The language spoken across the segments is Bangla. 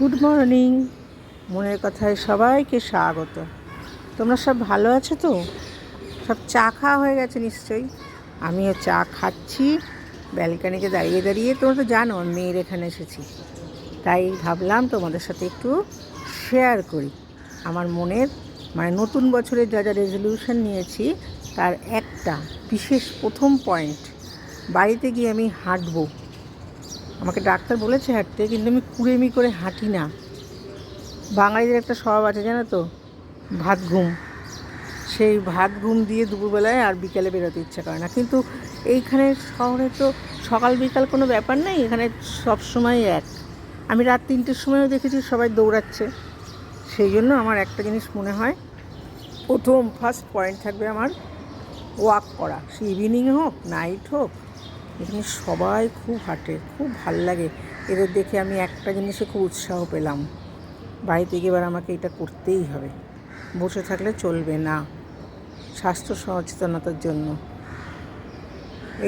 Good morning. মনের কথায় সবাইকে স্বাগত। তোমরা সব ভালো আছো তো? সব চা খাওয়া হয়ে গেছে নিশ্চয়ই। আমিও চা খাচ্ছি ব্যালকানিতে দাঁড়িয়ে দাঁড়িয়ে। তোমরা তো জানো আমি মেয়ের এখানে এসেছি, তাই ভাবলাম তোমাদের সাথে একটু শেয়ার করি আমার মনের নতুন বছরের যা যা রেজলিউশন নিয়েছি তার একটা বিশেষ প্রথম পয়েন্ট। বাড়িতে গিয়ে আমি হাঁটবো। আমাকে ডাক্তার বলেছে হাঁটতে, কিন্তু আমি কুড়েমি করে হাঁটি না। বাঙালিদের একটা স্বভাব আছে জানো তো, ভাত ঘুম। সেই ভাত ঘুম দিয়ে দুপুরবেলায় আর বিকালে বেরোতে ইচ্ছা করে না। কিন্তু এইখানে শহরে তো সকাল বিকাল কোনো ব্যাপার নেই, এখানে সব সময় এক। আমি রাত 3টের সময়ও দেখেছি সবাই দৌড়াচ্ছে। সেই জন্য আমার একটা জিনিস মনে হয়, ফার্স্ট পয়েন্ট থাকবে আমার ওয়াক করা। সে ইভিনিং হোক নাইট হোক, এখানে সবাই খুব হাঁটে, খুব ভাল লাগে এদের দেখে। আমি একটা জিনিসে খুব উৎসাহ পেলাম, বাড়িতে গিয়ে এবার আমাকে এটা করতেই হবে, বসে থাকলে চলবে না, স্বাস্থ্য সচেতনতার জন্য।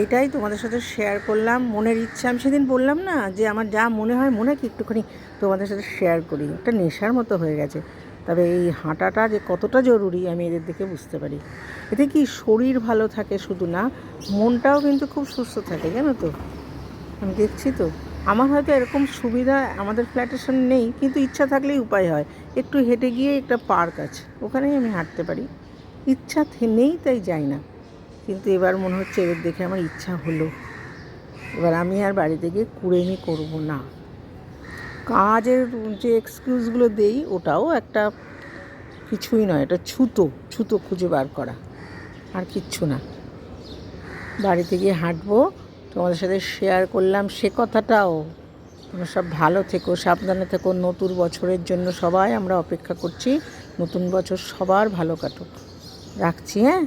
এইটাই তোমাদের সাথে শেয়ার করলাম, মনের ইচ্ছা। আমি সেদিন বললাম না যে আমার যা মনে হয় কি একটুখানি তোমাদের সাথে শেয়ার করি, একটা নেশার মতো হয়ে গেছে। তবে এই হাঁটাটা যে কতটা জরুরি আমি এদের দেখে বুঝতে পারি। এতে কি শরীর ভালো থাকে শুধু না, মনটাও কিন্তু খুব সুস্থ থাকে জানো তো। আমি দেখছি তো, আমার হয়তো এরকম সুবিধা আমাদের ফ্ল্যাটের সামনে নেই, কিন্তু ইচ্ছা থাকলেই উপায় হয়। একটু হেঁটে গিয়ে একটা পার্ক আছে, ওখানেই আমি হাঁটতে পারি। ইচ্ছা নেই তাই যাই না, কিন্তু এবার মনে হচ্ছে এদের দেখে আমার ইচ্ছা হলো। এবার আমি আর বাড়িতে গিয়ে কুড়েমি করবো না। কাজের যে এক্সকিউজগুলো দেই ওটাও একটা কিছুই নয়, এটা ছুতো খুঁজে বার করা, আর কিচ্ছু না। বাড়িতে গিয়ে হাঁটবো, তোমাদের সাথে শেয়ার করলাম সে কথাটাও। তোমরা সব ভালো থেকো, সাবধানে থেকো। নতুন বছরের জন্য সবাই আমরা অপেক্ষা করছি। নতুন বছর সবার ভালো কাটুক। রাখছি, হ্যাঁ।